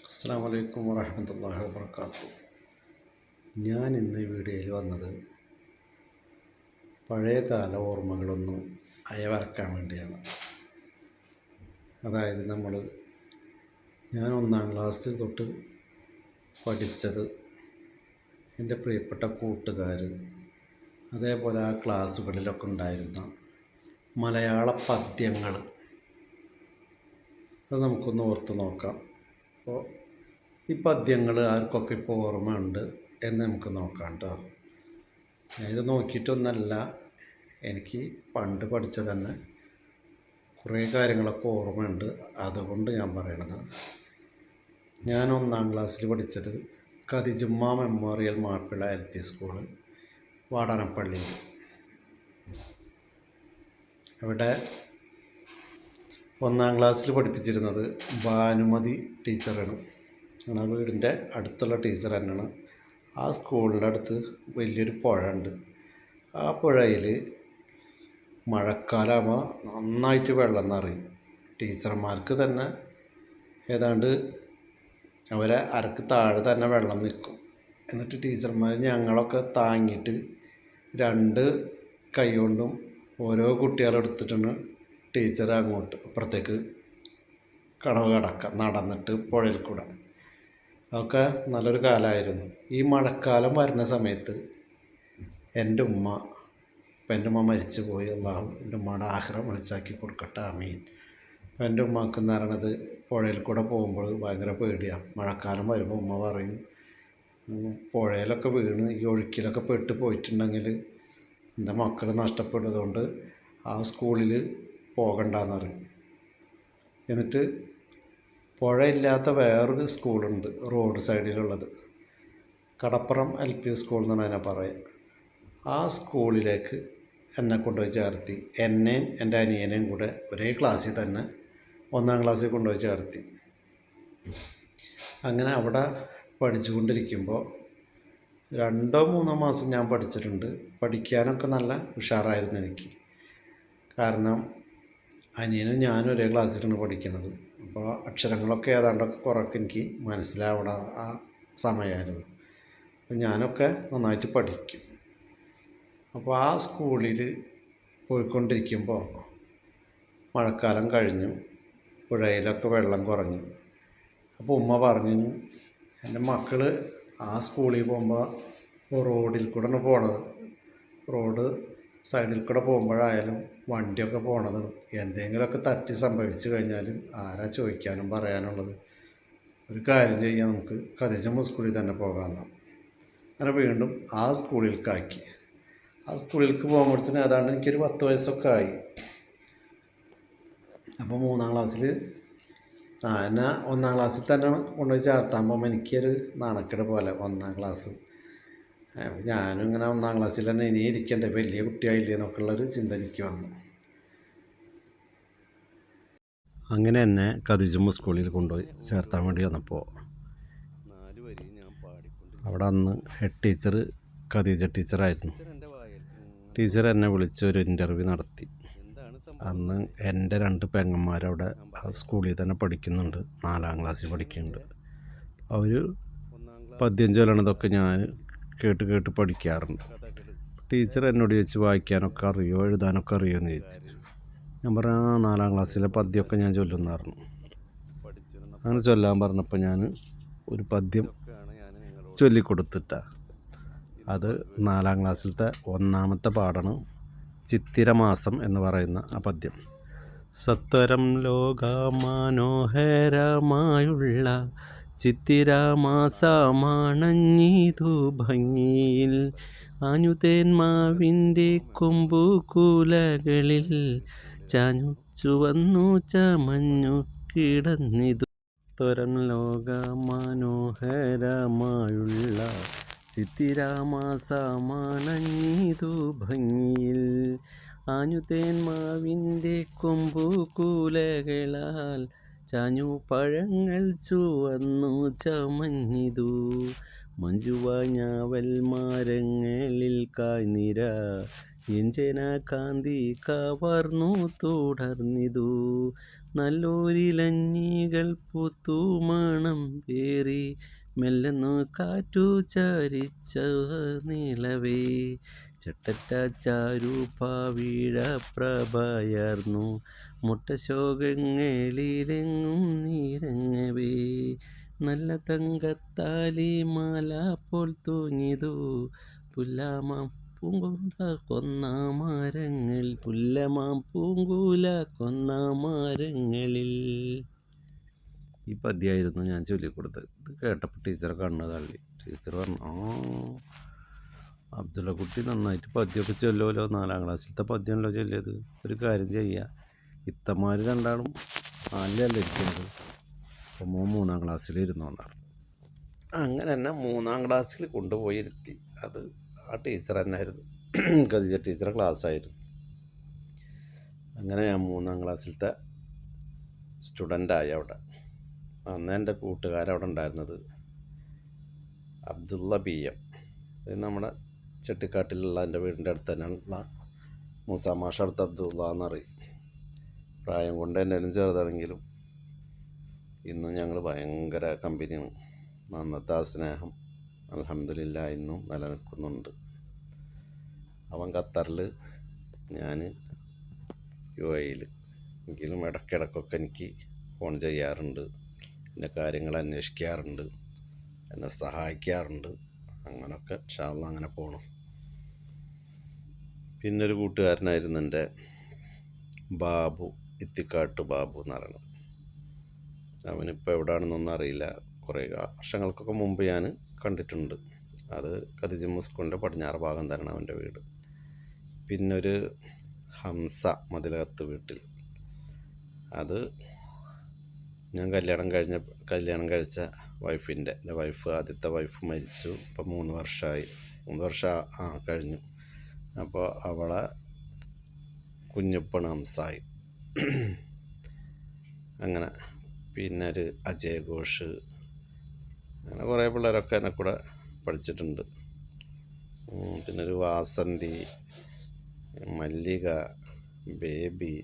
അസ്സലാമു അലൈക്കും വറഹ്മത്തുള്ളാഹി വബറകാതുഹു. ഞാൻ ഇന്ന് ഈ വീഡിയോയിൽ വന്നത് പഴയകാല ഓർമ്മകളൊന്ന് അയവിറക്കാൻ വേണ്ടിയാണ്. അതായത് ഞാൻ 1-ാം ക്ലാസ്സിൽ തൊട്ട് പഠിച്ചത്, എൻ്റെ പ്രിയപ്പെട്ട കൂട്ടുകാർ, അതേപോലെ ആ ക്ലാസ്സുകളിലൊക്കെ ഉണ്ടായിരുന്ന മലയാള പദ്യങ്ങൾ, അത് നമുക്കൊന്ന് ഓർത്ത് നോക്കാം. അപ്പോൾ ഈ പദ്യങ്ങൾ ആർക്കൊക്കെ ഇപ്പോൾ ഓർമ്മയുണ്ട് എന്ന് നമുക്ക് നോക്കാം കേട്ടോ. ഇത് നോക്കിയിട്ടൊന്നല്ല, എനിക്ക് പണ്ട് പഠിച്ച തന്നെ കുറേ കാര്യങ്ങളൊക്കെ ഓർമ്മയുണ്ട്, അതുകൊണ്ട് ഞാൻ പറയണത്. ഞാൻ 1-ാം ക്ലാസ്സിൽ പഠിച്ചത് ഖദീജുമ്മ മെമ്മോറിയൽ മാപ്പിള LP സ്കൂള് വാടാനപ്പള്ളിയിൽ. അവിടെ 1-ാം ക്ലാസ്സിൽ പഠിപ്പിച്ചിരുന്നത് ഭാനുമതി ടീച്ചറാണ്. ആ വീടിൻ്റെ അടുത്തുള്ള ടീച്ചർ തന്നെയാണ്. ആ സ്കൂളിൻ്റെ അടുത്ത് വലിയൊരു പുഴ ഉണ്ട്. ആ പുഴയിൽ മഴക്കാലമാകുമ്പോൾ നന്നായിട്ട് വെള്ളം നിറയും. ടീച്ചർമാർക്ക് തന്നെ ഏതാണ്ട് അവരെ അരക്ക് താഴെ തന്നെ വെള്ളം നിൽക്കും. എന്നിട്ട് ടീച്ചർമാർ ഞങ്ങളൊക്കെ താങ്ങിയിട്ട് 2 കൈ കൊണ്ടും ഓരോ കുട്ടികളെടുത്തിട്ടാണ് ടീച്ചർ അങ്ങോട്ട് അപ്പുറത്തേക്ക് കടവ് കടക്കുക, നടന്നിട്ട് പുഴയിൽ കൂടെ. അതൊക്കെ നല്ലൊരു കാലമായിരുന്നു. ഈ മഴക്കാലം വരുന്ന സമയത്ത് എൻ്റെ ഉമ്മ മരിച്ചു പോയി, അള്ളാഹു എൻ്റെ ഉമ്മയുടെ ആഖിറ വെളിച്ചാക്കി കൊടുക്കട്ടെ, ആമീൻ. അപ്പം എൻ്റെ ഉമ്മക്ക് എന്ന് പറയണത് പുഴയിൽ കൂടെ പോകുമ്പോൾ ഭയങ്കര പേടിയാണ്. മഴക്കാലം വരുമ്പോൾ ഉമ്മ പറയും, പുഴയിലൊക്കെ വീണ് ഈ ഒഴുക്കിലൊക്കെ പെട്ട് പോയിട്ടുണ്ടെങ്കിൽ എൻ്റെ മക്കൾ നഷ്ടപ്പെടുന്നതുകൊണ്ട് ആ സ്കൂളിൽ പോകണ്ടെന്ന് പറയും. എന്നിട്ട് പുഴയില്ലാത്ത വേറൊരു സ്കൂളുണ്ട് റോഡ് സൈഡിലുള്ളത്, കടപ്പുറം LP സ്കൂൾ എന്നാണ് അതിനെ പറയുക. ആ സ്കൂളിലേക്ക് എന്നെ കൊണ്ടുപോയി ചേർത്തി. എന്നെയും എൻ്റെ അനിയനെയും കൂടെ ഒരേ ക്ലാസ്സിൽ തന്നെ 1-ാം ക്ലാസ്സിൽ കൊണ്ടുപോയി ചേർത്തി. അങ്ങനെ അവിടെ പഠിച്ചുകൊണ്ടിരിക്കുമ്പോൾ 2-3 മാസം ഞാൻ പഠിച്ചിട്ടുണ്ട്. പഠിക്കാനൊക്കെ നല്ല ഉഷാറായിരുന്നു എനിക്ക്. കാരണം അനിയനും ഞാനും ഒരേ ക്ലാസ്സിലാണ് പഠിക്കുന്നത്. അപ്പോൾ അക്ഷരങ്ങളൊക്കെ ഏതാണ്ടൊക്കെ കുറേയൊക്കെ എനിക്ക് മനസ്സിലാവണ ആ സമയമായിരുന്നു. അപ്പോൾ ഞാനൊക്കെ നന്നായിട്ട് പഠിക്കും. അപ്പോൾ ആ സ്കൂളിൽ പോയിക്കൊണ്ടിരിക്കുമ്പോൾ മഴക്കാലം കഴിഞ്ഞു, പുഴയിലൊക്കെ വെള്ളം കുറഞ്ഞു. അപ്പോൾ ഉമ്മ പറഞ്ഞു, എൻ്റെ മക്കൾ ആ സ്കൂളിൽ പോകുമ്പോൾ റോഡിൽ കൂടെയാണ് പോണത്. റോഡ് സൈഡിൽ കൂടെ പോകുമ്പോഴായാലും വണ്ടിയൊക്കെ പോണത് എന്തെങ്കിലുമൊക്കെ തട്ടി സംഭവിച്ചു കഴിഞ്ഞാൽ ആരാ ചോദിക്കാനും പറയാനുള്ളത്? ഒരു കാര്യം ചെയ്യാൻ, നമുക്ക് ഖദീജമ്മ സ്കൂളിൽ തന്നെ പോകാമെന്നാണ്. അങ്ങനെ വീണ്ടും ആ സ്കൂളിലേക്കാക്കി. ആ സ്കൂളിലേക്ക് പോകുമ്പോഴത്തേന് ഏതാണ്ട് എനിക്കൊരു 10 വയസ്സൊക്കെ ആയി. അപ്പോൾ 3-ാം ക്ലാസ്സിൽ എന്നെ 1-ാം ക്ലാസ്സിൽ തന്നെ കൊണ്ടുപോയി ചേർത്താൻ പോകുമ്പോൾ എനിക്കൊരു നാണക്കേട് പോലെ 1-ാം ക്ലാസ്. ഞാനും ഇങ്ങനെ 1-ാം ക്ലാസ്സിൽ തന്നെ ഇനി ഇരിക്കണ്ടേ, വലിയ കുട്ടിയായില്ലേ എന്നൊക്കെയുള്ളൊരു ചിന്ത എനിക്ക് വന്നു. അങ്ങനെ എന്നെ ഖദീജമ്മ സ്കൂളിൽ കൊണ്ടുപോയി ചേർത്താൻ വേണ്ടി വന്നപ്പോൾ അവിടെ അന്ന് ഹെഡ് ടീച്ചർ ഖദീജ ടീച്ചറായിരുന്നു. ടീച്ചർ എന്നെ വിളിച്ച് ഒരു ഇൻ്റർവ്യൂ നടത്തി. അന്ന് എൻ്റെ 2 പെങ്ങന്മാരവിടെ സ്കൂളിൽ തന്നെ പഠിക്കുന്നുണ്ട്, 4-ാം ക്ലാസ്സിൽ പഠിക്കുന്നുണ്ട്. അവർ പദ്യം ചൊല്ലണതൊക്കെ ഞാൻ കേട്ട് പഠിക്കാറുണ്ട്. ടീച്ചർ എന്നോട് ചോദിച്ച് വായിക്കാനൊക്കെ അറിയോ എഴുതാനൊക്കെ അറിയുമോ എന്ന് ചോദിച്ചു. ഞാൻ പറഞ്ഞു 4-ാം ക്ലാസ്സിലെ പദ്യമൊക്കെ ഞാൻ ചൊല്ലുമെന്ന് പറഞ്ഞു. അങ്ങനെ ചൊല്ലാൻ പറഞ്ഞപ്പോൾ ഞാൻ ഒരു പദ്യം ചൊല്ലിക്കൊടുത്തിട്ടാണ്. അത് 4-ാം ക്ലാസ്സിലത്തെ 1-ാമത്തെ പാഠമാണ്, ചിത്തിരമാസം എന്ന് പറയുന്ന ആ പദ്യം. സത്വരം ലോകമനോഹരമായുള്ള ചിത്തിരമാസമാണഞ്ഞിതു ഭംഗിയിൽ, ആഞ്ഞുതേന്മാവിൻ്റെ കൊമ്പുകൂലകളിൽ ചാഞ്ഞു ചുവന്നു ചമഞ്ഞു കിടന്നിതു. സത്വരം ലോകമനോഹരമായുള്ള ചിത്തിരമാസമാണഞ്ഞിതു ഭംഗിയിൽ, ആഞ്ഞുതേന്മാവിൻ്റെ കൊമ്പുകൂലകളാൽ ചാഞ്ഞു പഴങ്ങൾ ചുവന്നു ചമഞ്ഞിതു. മഞ്ജുവാഞ്ഞാവൽ മരങ്ങളിൽ കായ്നിര എഞ്ചന കാന്തി കവർന്നു തുടർന്നിതു നല്ലൊരിലഞ്ഞികൾ പൂത്തു മണം പേറി മെല്ലെന്നു കാറ്റു ചരിച്ച നിലവേ ചട്ടറ്റ ചാരു പാവിഴ പ്രഭയർന്നു മുട്ടശോകങ്ങളിലെങ്ങും നിറങ്ങവേ നല്ല തങ്കത്താലി മാല പോൽ തൂങ്ങിതു പുല്ലാമാം പൂങ്കുല കൊന്ന മരങ്ങളിൽ പുല്ലമാം പൂങ്കുല കൊന്ന മരങ്ങളിൽ. ഈ പദ്യമായിരുന്നു ഞാൻ ചൊല്ലിക്കൊടുത്തത്. ഇത് കേട്ടപ്പോൾ ടീച്ചറെ കണ്ണ് തള്ളി. ടീച്ചർ പറഞ്ഞു, അബ്ദുള്ള കുട്ടി നന്നായിട്ട് പദ്യമൊക്കെ ചൊല്ലുമല്ലോ, 4ാം ക്ലാസ്സിലത്തെ പദ്യമല്ലോ ചൊല്ലിയത്. ഒരു കാര്യം ചെയ്യുക, ഇത്തമാർ രണ്ടാളും 4ലല്ല ഇരിക്കുന്നത്, അപ്പോൾ 3ാം ക്ലാസ്സിലിരുന്നു എന്നാണ്. അങ്ങനെ തന്നെ 3ാം ക്ലാസ്സിൽ കൊണ്ടുപോയി ഇരുത്തി. അത് ആ ടീച്ചർ തന്നെയായിരുന്നു, ഖദീജ ടീച്ചറെ ക്ലാസ്സായിരുന്നു. അങ്ങനെ ഞാൻ 3ാം ക്ലാസ്സിലത്തെ സ്റ്റുഡൻ്റായി അവിടെ. അന്ന് എൻ്റെ കൂട്ടുകാരവിടെ ഉണ്ടായിരുന്നത് അബ്ദുള്ള BM. ഇത് നമ്മുടെ ചെട്ടിക്കാട്ടിലുള്ള എൻ്റെ വീടിൻ്റെ അടുത്ത് തന്നെയുള്ള മൂസാമാഷ അടുത്ത് അബ്ദുള്ള എന്നറിയും. പ്രായം കൊണ്ട് എന്നേലും ചെറുതാണെങ്കിലും ഇന്നും ഞങ്ങൾ ഭയങ്കര കമ്പനിയാണ്. അന്നത്തെ ആ സ്നേഹം അൽഹംദുലില്ലാ ഇന്നും നിലനിൽക്കുന്നുണ്ട്. അവൻ ഖത്തറിൽ, ഞാൻ UAE-ൽ. എങ്കിലും ഇടയ്ക്കിടയ്ക്കൊക്കെ എനിക്ക് ഫോൺ ചെയ്യാറുണ്ട്, എൻ്റെ കാര്യങ്ങൾ അന്വേഷിക്കാറുണ്ട്, എന്നെ സഹായിക്കാറുണ്ട്. അങ്ങനെയൊക്കെ ഇൻഷാ അല്ലാഹ് അങ്ങനെ പോകണം. പിന്നൊരു കൂട്ടുകാരനായിരുന്നു എൻ്റെ ബാബു, ഇത്തിക്കാട്ട് ബാബു എന്ന് പറയുന്നത്. അവനിപ്പോൾ എവിടെയാണെന്നൊന്നും അറിയില്ല. കുറേ വർഷങ്ങൾക്കൊക്കെ മുമ്പ് ഞാൻ കണ്ടിട്ടുണ്ട്. അത് ഖദീജ സ്കൂളിൻ്റെ പടിഞ്ഞാറ് ഭാഗം തന്നെയാണ് അവൻ്റെ വീട്. പിന്നൊരു ഹംസ മതിലകത്ത് വീട്ടിൽ, അത് ഞാൻ കല്യാണം കഴിച്ച വൈഫിൻ്റെ, എൻ്റെ ആദ്യത്തെ വൈഫ് മരിച്ചു. ഇപ്പം 3 വർഷമായി, 3 വർഷം കഴിഞ്ഞു. അപ്പോൾ അവളെ കുഞ്ഞുപ്പണ് ഹംസായി. അങ്ങനെ പിന്നെ ഒരു അജയ് ഘോഷ്, അങ്ങനെ കുറേ പിള്ളേരൊക്കെ എന്നെ കൂടെ പഠിച്ചിട്ടുണ്ട്. പിന്നെ ഒരു വാസന്തി, മല്ലിക, ബേബി,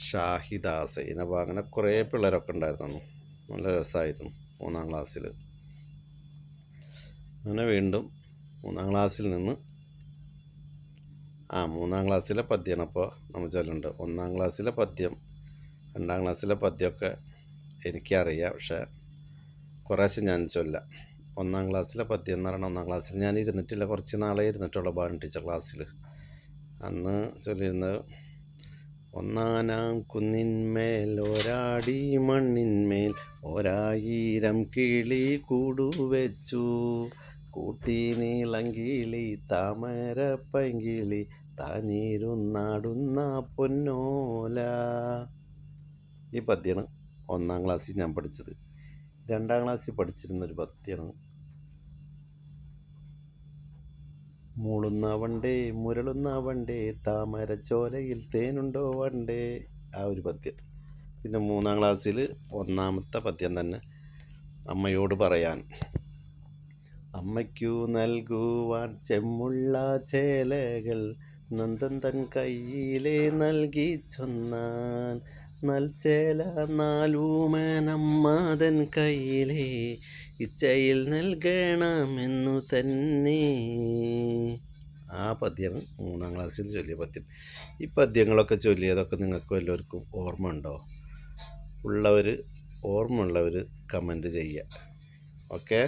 ഷാഹിദ, സൈനബ, അങ്ങനെ കുറേ പിള്ളേരൊക്കെ ഉണ്ടായിരുന്നു. നല്ല രസമായിരുന്നു 3ാം ക്ലാസ്സിൽ. അങ്ങനെ വീണ്ടും 3ാം ക്ലാസ്സിൽ നിന്ന് 3ാം ക്ലാസ്സിലെ പദ്യമാണ് അപ്പോൾ നമ്മൾ ചൊല്ലുന്നുണ്ട്. 1ാം ക്ലാസ്സിലെ പദ്യം, 2ാം ക്ലാസ്സിലെ പദ്യമൊക്കെ എനിക്കറിയാം, പക്ഷേ കുറേശ്ശെ ഞാൻ ചൊല്ലാം. 1ാം ക്ലാസ്സിലെ പദ്യം എന്ന് പറയുന്നത്, 1ാം ക്ലാസ്സിൽ ഞാൻ ഇരുന്നിട്ടില്ല, കുറച്ച് നാളെ ഇരുന്നിട്ടുള്ള ബാൻ ടീച്ചർ ക്ലാസ്സിൽ. അന്ന് ചൊല്ലിയിരുന്നത്, ഒന്നാനാം കുന്നിന്മേൽ ഒരാടി മണ്ണിന്മേൽ 1000 കിളി കൂടുവെച്ചു കൂട്ടി നീളങ്കിളി താമര പൈങ്കിളി താനിരുന്നാടുന്ന പൊന്നോല. ഈ പദ്യമാണ് 1ാം ക്ലാസ്സിൽ ഞാൻ പഠിച്ചത്. 2ാം ക്ലാസ്സിൽ പഠിച്ചിരുന്നൊരു പദ്യമാണ് മൂളുന്ന വണ്ടേ മുരളുന്ന വണ്ടേ താമര ചോലയിൽ തേനുണ്ടോ വണ്ടേ, ആ ഒരു പദ്യം. പിന്നെ 3ാം ക്ലാസ്സിൽ 1ാമത്തെ പദ്യം തന്നെ, അമ്മയോട് പറയാൻ. അമ്മയ്ക്കു നൽകുവാൻ ചെമ്മുള്ള ചേലകൾ നന്ദൻ തൻ കയ്യിലെ നൽകി ചൊന്നാൻ നൽചേല 4 കയ്യിലെ ഇച്ചയിൽ നൽകണമെന്നു തന്നെ. ആ പദ്യമാണ് 3ാം ക്ലാസ്സിൽ ചൊല്ലിയ പദ്യം. ഈ പദ്യങ്ങളൊക്കെ ചൊല്ലിയതൊക്കെ നിങ്ങൾക്ക് എല്ലാവർക്കും ഓർമ്മ ഉണ്ടോ? ഓർമ്മ ഉള്ളവർ കമൻറ്റ് ചെയ്യുക. ഓക്കെ.